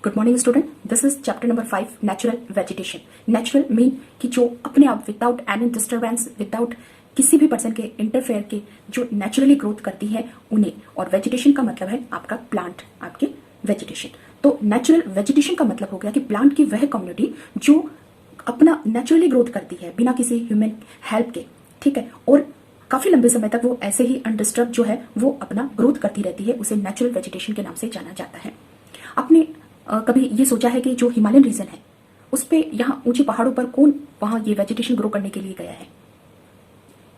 Good morning student, this is chapter number 5 natural vegetation. Natural mean कि जो अपने आप विदाउट एनी डिस्टर्बेंस, विदाउट किसी भी पर्सन के इंटरफेयर के जो नेचुरली ग्रोथ करती है उन्हें, और वेजिटेशन का मतलब है आपका प्लांट, आपके वेजिटेशन। तो नेचुरल वेजिटेशन का मतलब हो गया कि प्लांट की वह कम्युनिटी जो अपना नेचुरली ग्रोथ करती है बिना किसी ह्यूमन हेल्प के, ठीक है, और काफी लंबे समय तक वो ऐसे ही अनडिस्टर्ब जो है वो अपना ग्रोथ करती रहती है, उसे नेचुरल वेजिटेशन के नाम से जाना जाता है। आपने कभी ये सोचा है कि जो हिमालयन रीजन है उस पे यहाँ ऊंचे पहाड़ों पर कौन वहां ये वेजिटेशन ग्रो करने के लिए गया है?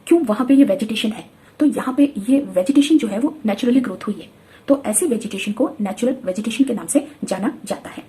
क्यों वहां पे ये वेजिटेशन है? तो यहाँ पे ये वेजिटेशन जो है वो नेचुरली ग्रोथ हुई है, तो ऐसे वेजिटेशन को नेचुरल वेजिटेशन के नाम से जाना जाता है।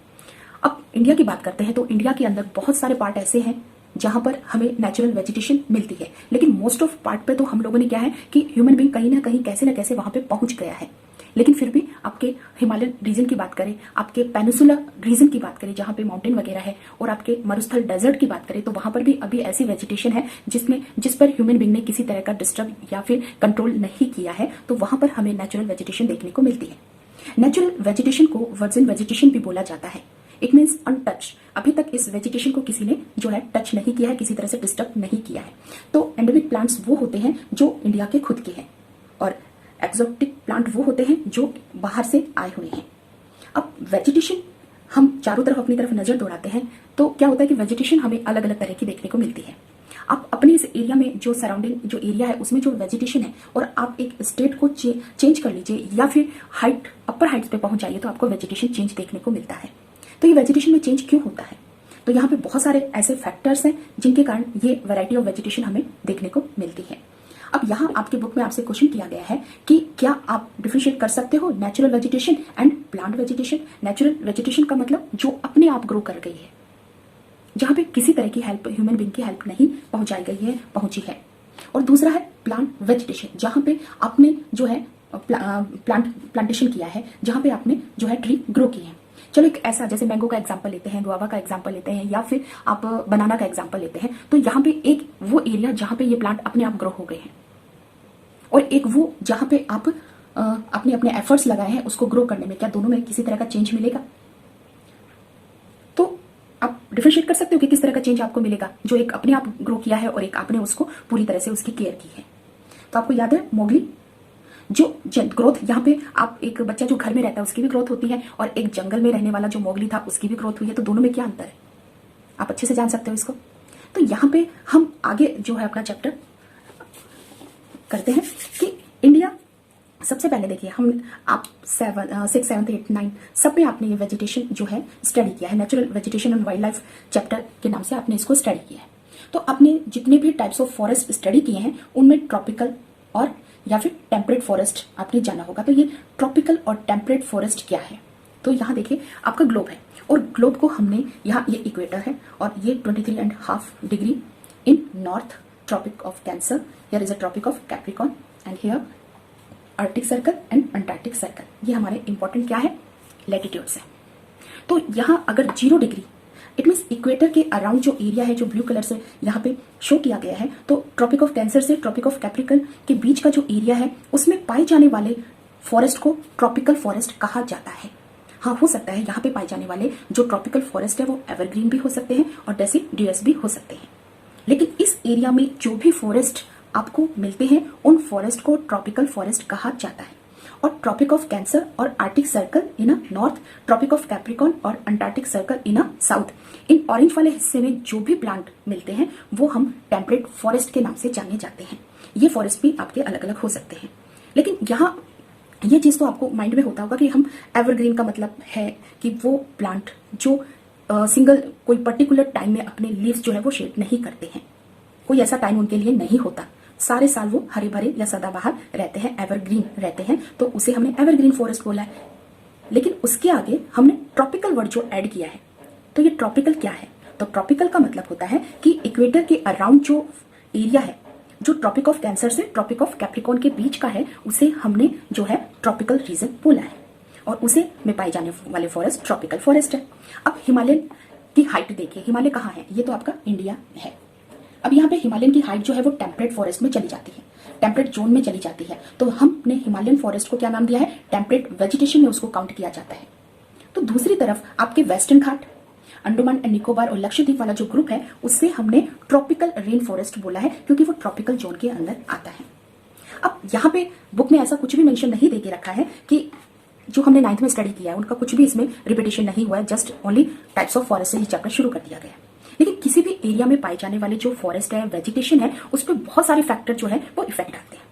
अब इंडिया की बात करते हैं तो इंडिया के अंदर बहुत सारे पार्ट ऐसे हैं जहां पर हमें नेचुरल वेजिटेशन मिलती है, लेकिन मोस्ट ऑफ पार्ट पे तो हम लोगों ने क्या है कि ह्यूमन बीइंग कहीं ना कहीं कैसे ना कैसे वहां पे पहुंच गया है। लेकिन फिर भी आपके हिमालयन रीजन की बात करें, आपके पेनिसुला रीजन की बात करें जहां पे माउंटेन वगैरह है, और आपके मरुस्थल डेजर्ट की बात करें तो वहां पर भी अभी ऐसी वेजिटेशन है जिस पर ह्यूमन बीइंग ने किसी तरह का डिस्टर्ब या फिर कंट्रोल नहीं किया है, तो वहां पर हमें नेचुरल वेजिटेशन देखने को मिलती है। नेचुरल वेजिटेशन को वर्जिन वेजिटेशन भी बोला जाता है। It means untouch. अभी तक इस वेजिटेशन को किसी ने जो है टच नहीं किया है, किसी तरह से डिस्टर्ब नहीं किया है। तो एंडेमिक प्लांट्स वो होते हैं जो इंडिया के खुद के हैं, और एक्सोटिक प्लांट वो होते हैं जो बाहर से आए हुए हैं। अब वेजिटेशन हम चारों तरफ अपनी तरफ नजर दौड़ाते हैं तो क्या होता है कि वेजिटेशन हमें अलग अलग तरह की देखने को मिलती है। आप अपने इस एरिया में जो सराउंडिंग जो एरिया है उसमें जो वेजिटेशन है, और आप एक स्टेट को चेंज कर लीजिए या फिर हाइट अपर हाइट्स पे पहुंच जाइए तो आपको वेजिटेशन चेंज देखने को मिलता है। तो ये वेजिटेशन में चेंज क्यों होता है? तो यहाँ पे बहुत सारे ऐसे फैक्टर्स हैं जिनके कारण ये वैरायटी ऑफ वेजिटेशन हमें देखने को मिलती है। अब यहाँ आपके बुक में आपसे क्वेश्चन किया गया है कि क्या आप डिफरेंशिएट कर सकते हो natural vegetation and plant vegetation. Natural vegetation का मतलब जो अपने आप ग्रो कर गई है, जहां पे किसी तरह की हेल्प, ह्यूमन बीइंग की हेल्प नहीं पहुंचाई गई है, पहुंची है। और दूसरा है प्लांट वेजिटेशन, जहां पे आपने जो है प्लांटेशन किया है, जहां पे आपने जो है ट्री ग्रो किए हैं। चलो एक ऐसा, जैसे मैंगो का एग्जांपल लेते हैं, गुआवा का एग्जांपल लेते हैं, या फिर आप बनाना का एग्जांपल लेते हैं, तो यहाँ पे एक वो एरिया जहां पे ये प्लांट अपने आप ग्रो हो गए हैं, और एक वो जहां पे आप अपने अपने एफर्ट्स लगाए हैं उसको ग्रो करने में, क्या दोनों में किसी तरह का चेंज मिलेगा? तो आप डिफरेंशिएट कर सकते हो कि किस तरह का चेंज आपको मिलेगा, जो एक अपने आप ग्रो किया है और एक आपने उसको पूरी तरह से उसकी केयर की है। तो आपको याद है मोगली, जो ग्रोथ यहाँ पे आप एक बच्चा जो घर में रहता है उसकी भी ग्रोथ होती है, और एक जंगल में रहने वाला जो मोगली था उसकी भी ग्रोथ हुई है। तो दोनों में क्या अंतर है आप अच्छे से जान सकते हो इसको। तो यहाँ पे हम आगे जो है अपना चैप्टर करते हैं कि इंडिया, सबसे पहले देखिए हम आप 6, 7, 8, 9 सब में आपने ये वेजिटेशन जो है स्टडी किया है। Natural vegetation and wild life chapter के नाम से आपने इसको स्टडी किया है। तो आपने जितने भी टाइप्स ऑफ फॉरेस्ट स्टडी किए हैं उनमें ट्रॉपिकल और या फिर टेम्परेट फॉरेस्ट आपने जाना होगा। तो ये ट्रॉपिकल और टेम्परेट फॉरेस्ट क्या है? तो यहाँ देखिए आपका ग्लोब है, और ग्लोब को हमने यहाँ, ये इक्वेटर है और ये 23.5 degree in north tropic of cancer, here is a tropic of capricorn, and here arctic circle and antarctic circle. ये हमारे इंपॉर्टेंट क्या है, लैटिट्यूड्स है। तो यहाँ अगर 0 डिग्री, इट मीन्स इक्वेटर के अराउंड जो एरिया है जो ब्लू कलर से यहाँ पे शो किया गया है, तो ट्रॉपिक ऑफ कैंसर से ट्रॉपिक ऑफ कैप्रिकॉर्न के बीच का जो एरिया है उसमें पाए जाने वाले फॉरेस्ट को ट्रॉपिकल फॉरेस्ट कहा जाता है। हाँ, हो सकता है यहाँ पे पाए जाने वाले जो ट्रॉपिकल फॉरेस्ट है वो एवरग्रीन भी हो सकते हैं और डेसिडियस भी हो सकते हैं, लेकिन इस एरिया में जो भी फॉरेस्ट आपको मिलते हैं उन फॉरेस्ट को ट्रॉपिकल फॉरेस्ट कहा जाता है। और ट्रॉपिक ऑफ कैंसर और arctic circle in a north, tropic of capricorn और antarctic circle in a south, in orange वाले हिस्से में जो भी प्लांट मिलते हैं वो हम टेम्परेट फॉरेस्ट के नाम से जाने जाते हैं। ये फॉरेस्ट भी आपके अलग अलग हो सकते हैं, लेकिन यहाँ ये चीज तो आपको माइंड में होता होगा कि हम एवरग्रीन का मतलब है कि वो प्लांट जो सिंगल कोई पर्टिकुलर टाइम में अपने लीव्स जो है वो शेड नहीं करते हैं, कोई ऐसा टाइम उनके लिए नहीं होता, सारे साल वो हरे भरे या सदाबहार रहते हैं, एवरग्रीन रहते हैं, तो उसे हमने एवरग्रीन फॉरेस्ट बोला है। लेकिन उसके आगे हमने ट्रॉपिकल वर्ड जो ऐड किया है, तो ये ट्रॉपिकल क्या है? तो ट्रॉपिकल का मतलब होता है कि इक्वेटर के अराउंड जो एरिया है, जो ट्रॉपिक ऑफ कैंसर से ट्रॉपिक ऑफ कैप्रिकॉर्न के बीच का है, उसे हमने जो है ट्रॉपिकल रीजन बोला है, और उसे में पाए जाने वाले फॉरेस्ट ट्रॉपिकल फॉरेस्ट है। अब हिमालयन की हाइट देखिए, हिमालय कहाँ है? ये तो आपका इंडिया है। अब यहाँ पे हिमालयन की हाइट जो है वो टेम्परेट फॉरेस्ट में चली जाती है, टेम्परेट जोन में चली जाती है, तो हमने हिमालयन फॉरेस्ट को क्या नाम दिया है? टेम्परेट वेजिटेशन में उसको काउंट किया जाता है। तो दूसरी तरफ आपके western Ghat, Andaman and Nicobar और लक्षद्वीप वाला जो ग्रुप है उससे हमने ट्रॉपिकल रेन फॉरेस्ट बोला है, क्योंकि वो ट्रॉपिकल जोन के अंदर आता है। अब यहाँ पे बुक में ऐसा कुछ भी मेंशन नहीं देके रखा है कि जो हमने 9th में स्टडी किया है उनका कुछ भी इसमें रिपीटेशन नहीं हुआ है, just only types of forest से ये चैप्टर शुरू कर दिया गया है। लेकिन किसी भी एरिया में पाए जाने वाले जो फॉरेस्ट है, वेजिटेशन है, उस पर बहुत सारे फैक्टर जो है वो इफेक्ट डालते हैं।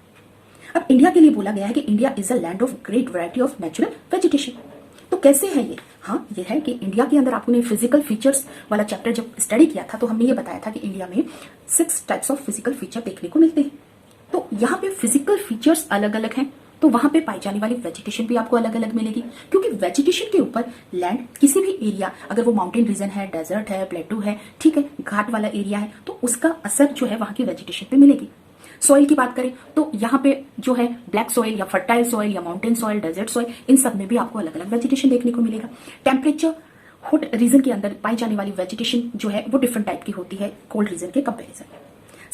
अब इंडिया के लिए बोला गया है कि India is a land of great variety of natural vegetation. तो कैसे है ये? हाँ, ये है कि इंडिया के अंदर आपने फिजिकल फीचर्स वाला चैप्टर जब स्टडी किया था तो हमने ये बताया था कि इंडिया में 6 टाइप्स ऑफ फिजिकल फीचर देखने को मिलते हैं। तो यहाँ पे फिजिकल फीचर्स अलग अलग हैं, तो वहां पे पाई जाने वाली वेजिटेशन भी आपको अलग अलग मिलेगी, क्योंकि वेजिटेशन के ऊपर लैंड किसी भी एरिया, अगर वो माउंटेन रीजन है, डेजर्ट है, प्लेटू है, ठीक है, घाट वाला एरिया है, तो उसका असर जो है वहां की वेजिटेशन पे मिलेगी। सॉइल की बात करें तो यहाँ पे जो है ब्लैक सॉइल या फर्टाइल सॉइल या माउंटेन सॉइल, डेजर्ट सॉइल, इन सब में भी आपको अलग अलग वेजिटेशन देखने को मिलेगा। टेम्परेचर हॉट रीजन के अंदर पाई जाने वाली वेजिटेशन जो है वो डिफरेंट टाइप की होती है कोल्ड रीजन के कंपेरिजन में।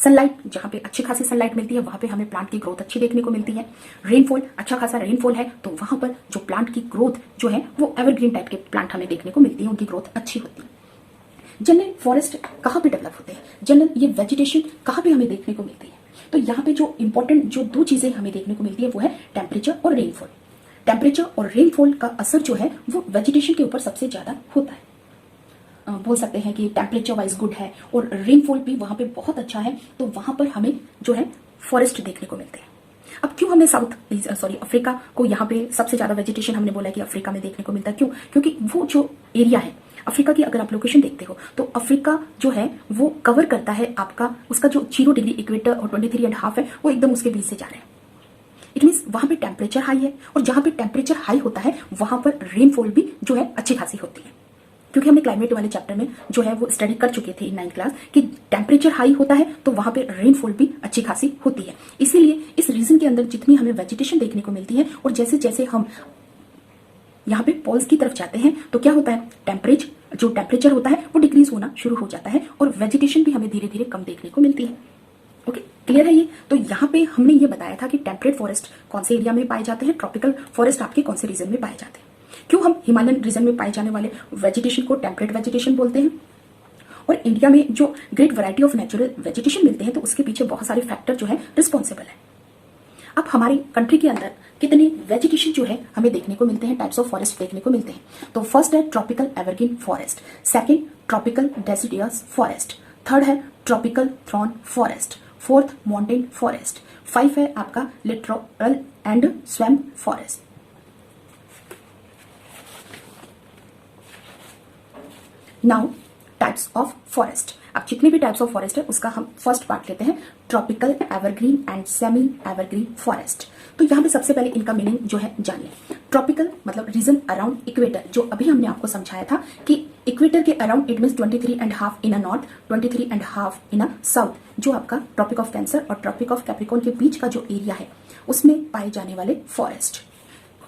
सनलाइट, जहां पे अच्छी खासी सनलाइट मिलती है वहां पे हमें प्लांट की ग्रोथ अच्छी देखने को मिलती है। रेनफॉल, अच्छा खासा रेनफॉल है तो वहां पर जो प्लांट की ग्रोथ जो है वो एवरग्रीन टाइप के प्लांट हमें देखने को मिलती है, उनकी ग्रोथ अच्छी होती है। जनरल फॉरेस्ट कहाँ पे डेवलप होते हैं, जनरल ये वेजिटेशन कहाँ पे हमें देखने को मिलती है? तो यहाँ पे जो इंपॉर्टेंट जो 2 चीजें हमें देखने को मिलती है वो है टेम्परेचर और रेनफॉल। टेम्परेचर और रेनफॉल का असर जो है वो वेजिटेशन के ऊपर सबसे ज्यादा होता है। बोल सकते हैं कि टेम्परेचर वाइज गुड है और रेनफॉल भी वहां पे बहुत अच्छा है, तो वहां पर हमें जो है फॉरेस्ट देखने को मिलते हैं। अब क्यों हमने अफ्रीका को यहाँ पे सबसे ज्यादा वेजिटेशन हमने बोला कि अफ्रीका में देखने को मिलता है? क्यों? क्योंकि वो जो एरिया है अफ्रीका की, अगर आप लोकेशन देखते हो तो अफ्रीका जो है वो कवर करता है आपका, उसका जो 0 डिग्री इक्वेटर और 23.5 है वो एकदम उसके बीच से जा रहे हैं। इट मीन्स वहां पे टेम्परेचर हाई है, और जहां पे टेम्परेचर हाई होता है वहां पर रेनफॉल भी जो है अच्छी खासी होती है। क्योंकि हमने क्लाइमेट वाले चैप्टर में जो है वो स्टडी कर चुके थे इन 9th क्लास कि टेम्परेचर हाई होता है तो वहां पे रेनफॉल भी अच्छी खासी होती है। इसीलिए इस रीजन के अंदर जितनी हमें वेजिटेशन देखने को मिलती है, और जैसे जैसे हम यहाँ पे पोल्स की तरफ जाते हैं तो क्या होता है, टेम्परेचर होता है वो डिक्रीज होना शुरू हो जाता है और वेजिटेशन भी हमें धीरे धीरे कम देखने को मिलती है। ओके, क्लियर है ये? तो यहाँ पे हमने ये बताया था कि टेम्परेट फॉरेस्ट कौन से एरिया में पाए जाते हैं, ट्रॉपिकल फॉरेस्ट आपके कौन से रीजन में पाए जाते हैं। क्यों हम हिमालयन रीजन में पाए जाने वाले वेजिटेशन को टेम्परेट वेजिटेशन बोलते हैं, और इंडिया में जो great variety of natural vegetation मिलते हैं तो उसके पीछे बहुत सारे फैक्टर जो है रिस्पॉन्सिबल है। अब हमारी कंट्री के अंदर कितने वेजिटेशन जो है हमें देखने को मिलते हैं, टाइप्स ऑफ फॉरेस्ट देखने को मिलते हैं? तो फर्स्ट है tropical evergreen forest, second tropical deciduous forest, third है tropical thorn forest, fourth mountain forest, 5 है आपका littoral and swamp forest. Now types of forest. अब जितने भी टाइप्स ऑफ फॉरेस्ट है उसका हम फर्स्ट पार्ट लेते हैं, tropical evergreen and semi evergreen forest. तो यहाँ पे सबसे पहले इनका मीनिंग जो है जानिए। ट्रॉपिकल मतलब रीजन अराउंड इक्वेटर, जो अभी हमने आपको समझाया था कि इक्वेटर के around it means 23.5 in a north, 23.5 in a south, जो आपका ट्रॉपिक ऑफ कैंसर और ट्रॉपिक ऑफ कैप्रिकॉर्न के बीच का जो एरिया है उसमें पाए जाने वाले फॉरेस्ट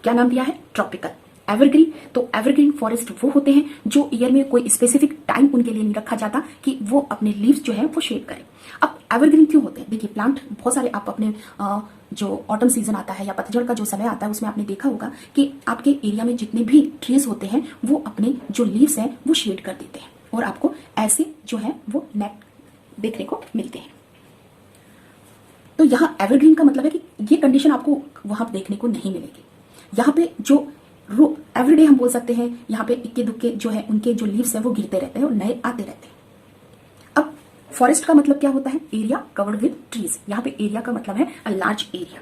क्या नाम दिया है, ट्रॉपिकल। एवरग्रीन, तो एवरग्रीन फॉरेस्ट वो होते हैं जो ईयर में कोई स्पेसिफिक टाइम उनके लिए नहीं रखा जाता कि वो अपने लीव्स जो है वो शेड करें। अब एवरग्रीन क्यों होते हैं? देखिए प्लांट बहुत सारे, आप अपने जो ऑटम सीजन आता है या पतझड़ का जो समय आता है उसमें आपने देखा होगा कि आपके एरिया में जितने भी ट्रीज होते हैं वो अपने जो लीव्स हैं वो शेड कर देते हैं और आपको ऐसे जो है वो नेट देखने को मिलते हैं। तो यहाँ एवरग्रीन का मतलब है कि ये कंडीशन आपको वहां देखने को नहीं मिलेगी। यहाँ पे जो एवरीडे हम बोल सकते हैं यहाँ पे इक्के दुक्के जो है उनके जो लीव्स है वो गिरते रहते हैं और नए आते रहते हैं। अब फॉरेस्ट का मतलब क्या होता है, एरिया कवर्ड विद ट्रीज। यहाँ पे एरिया का मतलब है अ लार्ज एरिया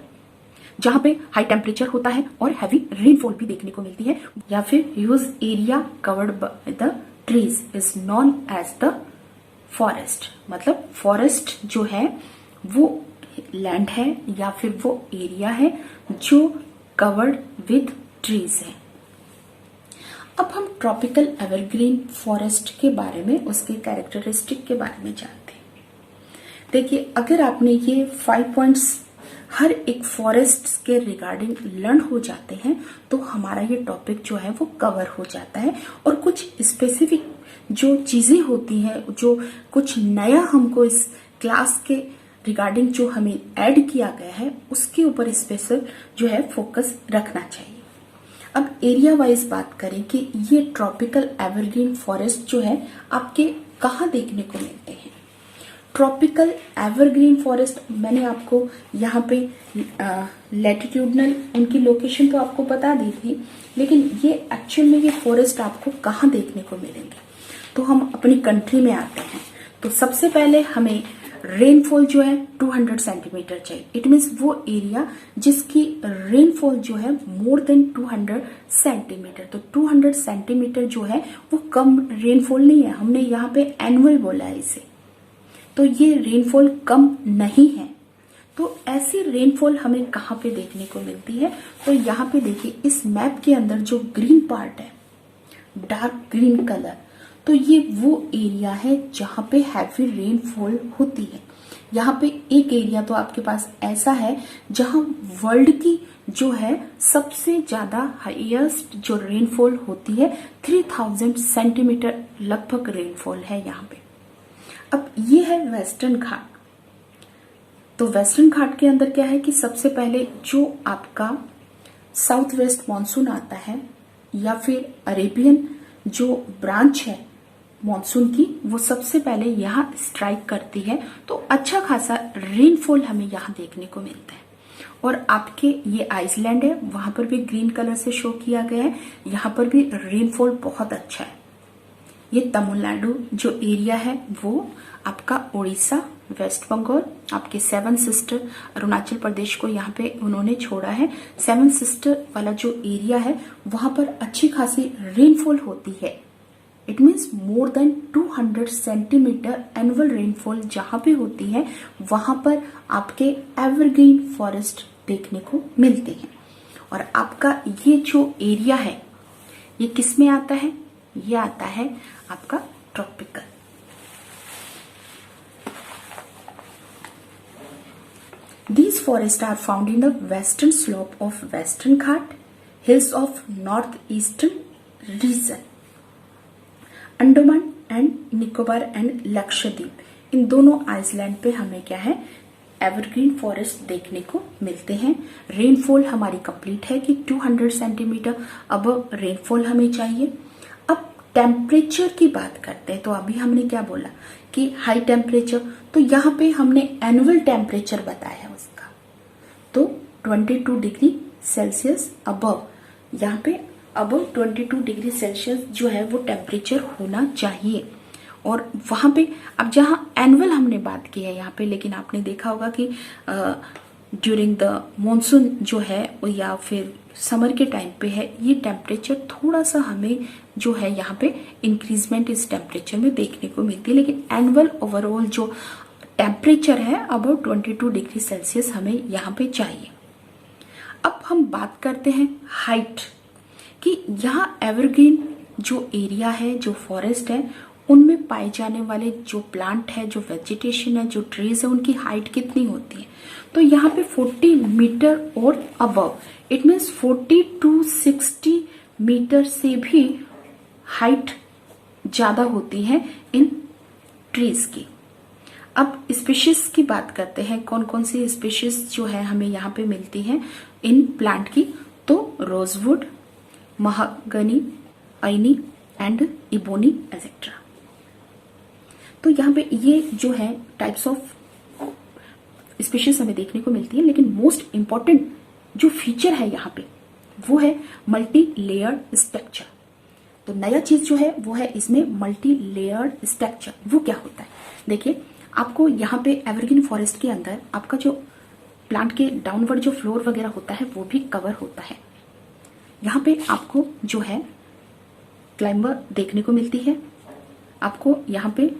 जहां पे हाई टेम्परेचर होता है और हैवी रेनफॉल भी देखने को मिलती है, या फिर use area covered by the trees is known as the forest. मतलब फॉरेस्ट जो है वो लैंड है या फिर वो एरिया है जो कवर्ड विद ट्रीज है। अब हम ट्रॉपिकल एवरग्रीन फॉरेस्ट के बारे में, उसके कैरेक्टरिस्टिक के बारे में जानते हैं। देखिए अगर आपने ये 5 पॉइंट्स हर एक फॉरेस्ट के रिगार्डिंग लर्न हो जाते हैं तो हमारा ये टॉपिक जो है वो कवर हो जाता है, और कुछ स्पेसिफिक जो चीजें होती हैं, जो कुछ नया हमको इस क्लास के रिगार्डिंग जो हमें ऐड किया गया है उसके ऊपर स्पेशल जो है फोकस रखना चाहिए। अब एरिया वाइज बात करें कि ये ट्रॉपिकल एवरग्रीन फॉरेस्ट जो है आपके कहाँ देखने को मिलते हैं। ट्रॉपिकल एवरग्रीन फॉरेस्ट मैंने आपको यहाँ पे लैटिट्यूडनल उनकी लोकेशन तो आपको बता दी थी, लेकिन ये एक्चुअल में ये फॉरेस्ट आपको कहाँ देखने को मिलेंगे। तो हम अपनी कंट्री में आते हैं, तो सबसे पहले हमें रेनफॉल जो है 200 सेंटीमीटर चाहिए। इट मीन्स वो एरिया जिसकी रेनफॉल जो है मोर देन 200 सेंटीमीटर। तो 200 सेंटीमीटर जो है वो कम रेनफॉल नहीं है, हमने यहाँ पे एनुअल बोला है इसे, तो ये रेनफॉल कम नहीं है। तो ऐसी रेनफॉल हमें कहाँ पे देखने को मिलती है, तो यहाँ पे देखिए इस मैप के अंदर जो ग्रीन पार्ट है, डार्क ग्रीन कलर, तो ये वो एरिया है जहाँ पे हैवी रेनफॉल होती है। यहाँ पे एक एरिया तो आपके पास ऐसा है जहाँ वर्ल्ड की जो है सबसे ज्यादा हाईएस्ट जो रेनफॉल होती है 3000 सेंटीमीटर लगभग रेनफॉल है यहाँ पे। अब ये है वेस्टर्न घाट। तो वेस्टर्न घाट के अंदर क्या है कि सबसे पहले जो आपका साउथ वेस्ट मानसून आता है या फिर अरेबियन जो ब्रांच है मॉनसून की, वो सबसे पहले यहाँ स्ट्राइक करती है। तो अच्छा खासा रेनफॉल हमें यहाँ देखने को मिलता है। और आपके ये आइसलैंड है, वहां पर भी ग्रीन कलर से शो किया गया है, यहाँ पर भी रेनफॉल बहुत अच्छा है। ये तमिलनाडु जो एरिया है वो आपका उड़ीसा, वेस्ट बंगाल, आपके सेवन सिस्टर अरुणाचल प्रदेश को यहाँ पे उन्होंने छोड़ा है। सेवन सिस्टर वाला जो एरिया है वहां पर अच्छी खासी रेनफॉल होती है। It means more than 200 centimetre annual rainfall जहां पे होती है वहां पर आपके एवरग्रीन फॉरेस्ट देखने को मिलते हैं। और आपका ये जो एरिया है ये किस में आता है, ये आता है आपका tropical. These forests are found in the western slope of Western Ghat, hills of northeastern region, Andaman and Nicobar and Lakshadweep. इन दोनों आइसलैंड पे हमें क्या है, एवरग्रीन फॉरेस्ट देखने को मिलते हैं। रेनफॉल हमारी कंप्लीट है कि 200 सेंटीमीटर अब रेनफॉल हमें चाहिए। अब टेम्परेचर की बात करते हैं, तो अभी हमने क्या बोला कि हाई टेम्परेचर, तो यहाँ पे हमने एनुअल टेम्परेचर बताया उसका, तो 22 डिग्री सेल्सियस अबव, यहाँ पे अबव 22 डिग्री सेल्सियस जो है वो टेम्परेचर होना चाहिए। और वहां पे अब जहां एनुअल हमने बात की है यहाँ पे, लेकिन आपने देखा होगा कि ड्यूरिंग द मॉनसून जो है या फिर समर के टाइम पे है, ये टेम्परेचर थोड़ा सा हमें जो है यहाँ पे इंक्रीजमेंट इस टेम्परेचर में देखने को मिलती है। लेकिन एनुअल ओवरऑल जो टेम्परेचर है अबाउट 22 डिग्री सेल्सियस हमें यहाँ पे चाहिए। अब हम बात करते हैं हाइट कि यहाँ एवरग्रीन जो एरिया है, जो फॉरेस्ट है, उनमें पाए जाने वाले जो प्लांट है, जो वेजिटेशन है, जो ट्रीज है, उनकी हाइट कितनी होती है। तो यहाँ पे 40 मीटर और above, it means 40 to 60 meter से भी हाइट ज्यादा होती है इन ट्रीज की। अब स्पीशीज की बात करते हैं, कौन कौन सी स्पीशीज जो है हमें यहाँ पे मिलती हैं इन प्लांट की। तो रोजवुड, महागनी, आइनी एंड इबोनी एसेट्रा। तो यहाँ पे ये जो है टाइप्स ऑफ स्पीशीज हमें देखने को मिलती है। लेकिन मोस्ट इंपॉर्टेंट जो फीचर है यहाँ पे वो है मल्टी लेयर्ड स्ट्रक्चर। तो नया चीज जो है वो है इसमें मल्टी लेयर्ड स्ट्रक्चर। वो क्या होता है, देखिए आपको यहाँ पे एवरग्रीन फॉरेस्ट के अंदर आपका जो प्लांट के डाउनवर्ड जो फ्लोर वगैरह होता है वो भी कवर होता है। यहाँ पे आपको जो है क्लाइंबर देखने को मिलती है। आपको यहाँ पे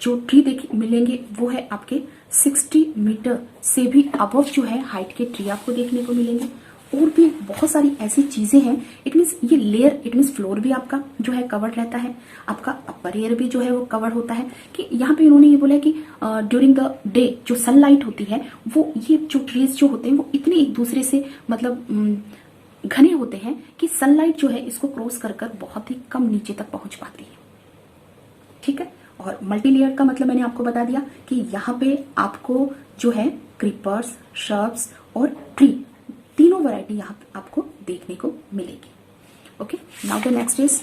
जो ट्री मिलेंगे वो है आपके 60 मीटर से भी अबव जो है हाइट के ट्री आपको देखने को मिलेंगे। और भी बहुत सारी ऐसी चीजें हैं। इट मीन्स ये लेयर, इट मीन्स फ्लोर भी आपका जो है कवर्ड रहता है, आपका अपर एयर भी जो है वो कवर्ड होता है। कि यहाँ पे इन्होंने ये बोला कि ड्यूरिंग द डे जो सनलाइट होती है वो ये जो ट्रीज जो होते हैं वो इतने एक दूसरे से मतलब घने होते हैं कि सनलाइट जो है इसको क्रॉस कर कर बहुत ही कम नीचे तक पहुंच पाती है। ठीक है। और मल्टी लेयर का मतलब मैंने आपको बता दिया कि यहाँ पे आपको जो है क्रीपर्स, श्रब्स और ट्री तीनों वैरायटी यहाँ पे आपको देखने को मिलेगी। Okay, now the next is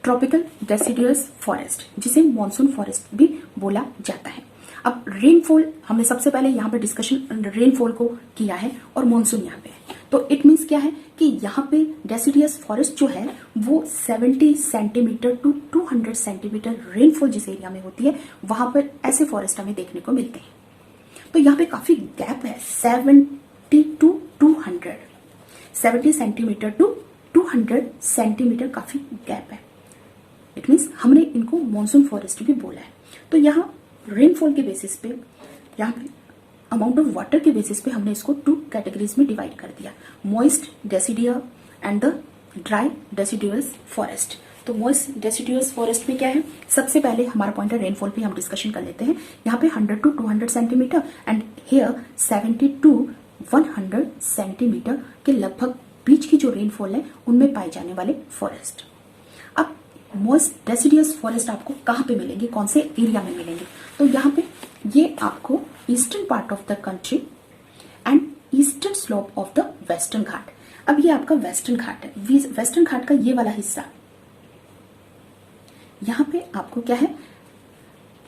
tropical deciduous forest, जिसे मॉनसून फॉरेस्ट भी बोला जाता है। अब रेनफॉल हमने सबसे पहले यहाँ पे डिस्कशन रेनफॉल को किया है और मॉनसून यहाँ पे है, तो इट मीन्स क्या है कि यहाँ पे डेसिडियस फॉरेस्ट जो है वो 70 सेंटीमीटर टू 200 सेंटीमीटर रेनफॉल जिस एरिया में होती है वहां पर ऐसे फॉरेस्ट हमें देखने को मिलते हैं। तो यहाँ पे काफी गैप है, 70 टू 200, 70 सेंटीमीटर टू 200 सेंटीमीटर काफी गैप है। इट मीन्स हमने इनको मॉनसून फॉरेस्ट भी बोला है। तो यहाँ रेनफॉल के बेसिस पे, यहाँ पे अमाउंट ऑफ वाटर के बेसिस पे हमने इसको 2 कैटेगरीज में डिवाइड कर दिया, moist deciduous and the dry deciduous forest. तो मॉइस्ट डेसिडुअस फॉरेस्ट में क्या है, सबसे पहले हमारा पॉइंट है रेनफॉल पे हम डिस्कशन कर लेते हैं। यहाँ पे 100 to 200 centimeter and here 70 to 100 centimeter के लगभग बीच की जो रेनफॉल है उनमें पाए जाने वाले फॉरेस्ट। अब मॉइस्ट डेसिडुअस फॉरेस्ट आपको कहाँ पे मिलेंगे, कौन से एरिया में मिलेंगे, तो यहाँ पे ये आपको eastern part of the country and eastern slope of the western Ghat. अब ये आपका वेस्टर्न घाट है, वेस्टर्न घाट का ये वाला हिस्सा, यहाँ पे आपको क्या है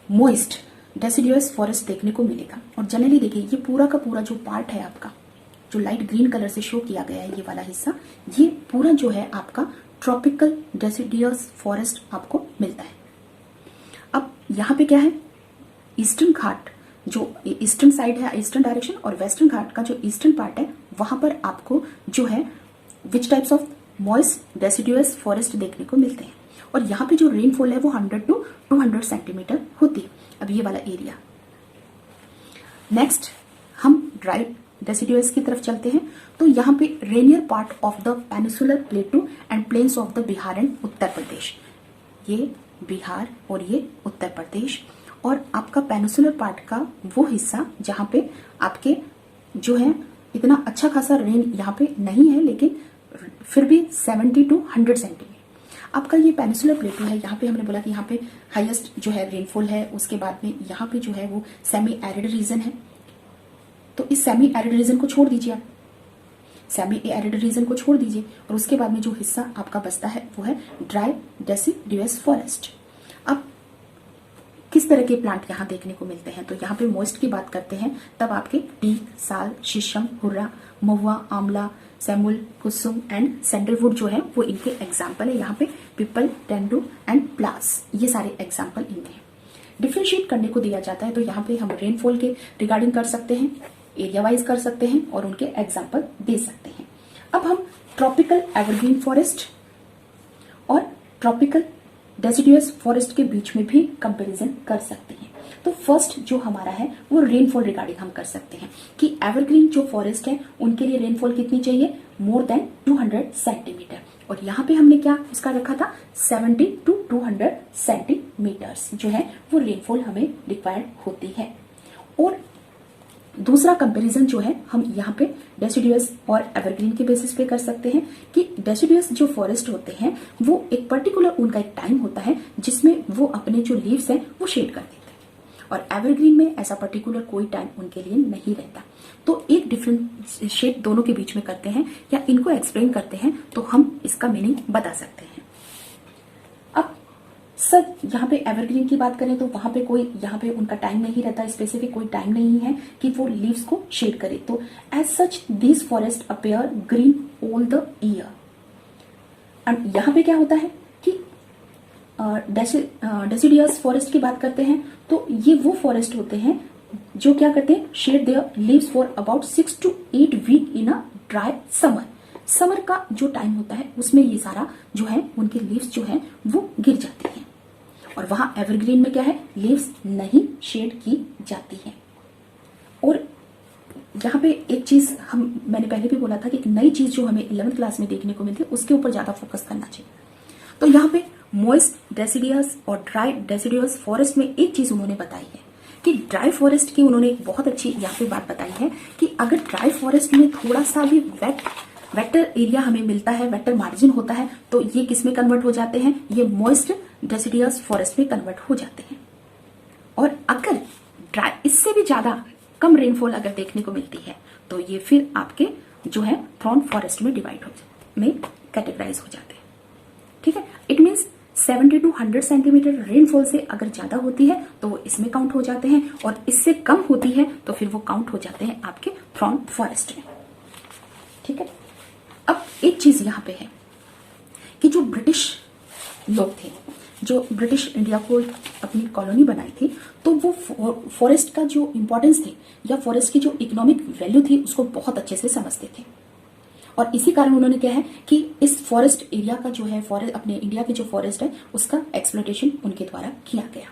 मॉइस्ट डेसिडुअस फॉरेस्ट देखने को मिलेगा। और जनरली देखिए ये पूरा का पूरा जो पार्ट है आपका, जो लाइट ग्रीन कलर से शो किया गया है ये वाला हिस्सा, ये पूरा जो है आपका ट्रॉपिकल डेसिडुअस फॉरेस्ट आपको मिलता है। अब यहाँ पे क्या है, ईस्टर्न घाट जो ईस्टर्न साइड है, ईस्टर्न डायरेक्शन, और वेस्टर्न घाट का जो ईस्टर्न पार्ट है वहां पर आपको जो है which types of moist deciduous forest देखने को मिलते हैं। और यहाँ पे जो रेनफॉल है वो 100 टू 200 सेंटीमीटर होती है। अब ये वाला एरिया। नेक्स्ट हम ड्राई डेसिडुअस की तरफ चलते हैं। तो यहाँ पे rainier part of the peninsular plateau and plains of the Bihar and Uttar Pradesh, ये बिहार और ये उत्तर प्रदेश, और आपका पेनिसुलर पार्ट का वो हिस्सा जहाँ पे आपके जो है इतना अच्छा खासा रेन यहाँ पे नहीं है, लेकिन फिर भी 70 टू 100 सेंटीमीटर आपका ये पेनिसुलर प्लेटू है। यहाँ पे हमने बोला कि यहाँ पे हाईएस्ट जो है रेनफॉल है, उसके बाद में यहाँ पे जो है वो सेमी एरिड रीजन है। तो इस सेमी एरिड रीजन को छोड़ दीजिए, आप सेमी एरिड रीजन को छोड़ दीजिए, और उसके बाद में जो हिस्सा आपका बचता है वो है ड्राई डेसिडुअस फॉरेस्ट। अब किस तरह के प्लांट यहाँ देखने को मिलते हैं, तो यहाँ पे मॉइस्ट की बात करते हैं तब आपके टीक, साल, शीशम, हुर्रा, महुआ, आंवला, सेमुल, कुसुम एंड सैंडलवुड जो है वो इनके एग्जाम्पल है। यहाँ पे पीपल, टेंडू एंड प्लास, ये सारे एग्जाम्पल इनके हैं। डिफ्रेंशिएट करने को दिया जाता है तो यहाँ पे हम रेनफॉल के रिगार्डिंग कर सकते हैं, एरिया वाइज कर सकते हैं और उनके एग्जाम्पल दे सकते हैं। अब हम ट्रॉपिकल एवरग्रीन फॉरेस्ट और ट्रॉपिकल डेसिडुअस फॉरेस्ट के बीच में भी कंपैरिजन कर सकते हैं। तो फर्स्ट जो हमारा है वो रेनफॉल रिगार्डिंग हम कर सकते हैं कि एवरग्रीन जो फॉरेस्ट है उनके लिए रेनफॉल कितनी चाहिए, मोर देन 200 सेंटीमीटर, और यहाँ पे हमने क्या उसका रखा था 70 टू 200 सेंटीमीटर्स जो है वो रेनफॉल हमें रिक्वायर्ड होती है। और दूसरा कंपैरिजन जो है हम यहाँ पे डेसिडुअस और एवरग्रीन के बेसिस पे कर सकते हैं कि डेसिडुअस जो फॉरेस्ट होते हैं वो एक पर्टिकुलर उनका एक टाइम होता है जिसमें वो अपने जो लीव्स हैं वो शेड कर देते हैं, और एवरग्रीन में ऐसा पर्टिकुलर कोई टाइम उनके लिए नहीं रहता। तो एक डिफरेंट शेड दोनों के बीच में करते हैं या इनको एक्सप्लेन करते हैं तो हम इसका मीनिंग बता सकते हैं। अब सर यहाँ पे एवरग्रीन की बात करें तो वहां पे कोई यहाँ पे उनका टाइम नहीं रहता, स्पेसिफिक कोई टाइम नहीं है कि वो लीव्स को शेड करे। तो as such this forest appear green all the year. And यहाँ पे क्या होता है कि डेसिडुअस फॉरेस्ट की बात करते हैं तो ये वो फॉरेस्ट होते हैं जो क्या करते हैं, shed their leaves for about 6 to 8 week in a dry summer. Summer का जो टाइम होता है उसमें ये सारा जो है उनके लीव्स जो है वो गिर जाती हैं, और वहां एवरग्रीन में क्या है, लीव्स नहीं शेड की जाती है। और यहाँ पे एक चीज मैंने पहले भी बोला था कि एक नई चीज जो हमें 11th क्लास में देखने को मिलती है उसके ऊपर ज्यादा फोकस करना चाहिए। तो यहाँ पे मॉइस्ट डेसिडुअस और ड्राई डेसिडुअस फॉरेस्ट में एक चीज उन्होंने बताई है कि ड्राई फॉरेस्ट की उन्होंने एक बहुत अच्छी यहाँ पे बात बताई है कि अगर ड्राई फॉरेस्ट में थोड़ा सा भी वेटर एरिया हमें मिलता है, वेटर मार्जिन होता है, तो ये किस में कन्वर्ट हो जाते हैं, ये मॉइस्ट डेसिडुअस फॉरेस्ट में कन्वर्ट हो जाते हैं। और अगर ड्राई इससे भी ज्यादा कम रेनफॉल अगर देखने को मिलती है तो ये फिर आपके जो है थॉर्न फॉरेस्ट में में कैटेगराइज हो जाते हैं। ठीक है, it means 70 to 100 centimetre rainfall से अगर ज्यादा होती है तो वो इसमें काउंट हो जाते हैं, और इससे कम होती है तो फिर वो काउंट हो जाते हैं आपके थॉर्न फॉरेस्ट में। ठीक है, अब एक चीज यहां पे है कि जो ब्रिटिश लोग थे, जो ब्रिटिश इंडिया को अपनी कॉलोनी बनाई थी, तो वो फॉरेस्ट का जो इंपॉर्टेंस थी या फॉरेस्ट की जो इकोनॉमिक वैल्यू थी उसको बहुत अच्छे से समझते थे, और इसी कारण उन्होंने क्या है कि इस फॉरेस्ट एरिया का जो है फॉरेस्ट अपने इंडिया के जो फॉरेस्ट है उसका एक्सप्लोटेशन उनके द्वारा किया गया।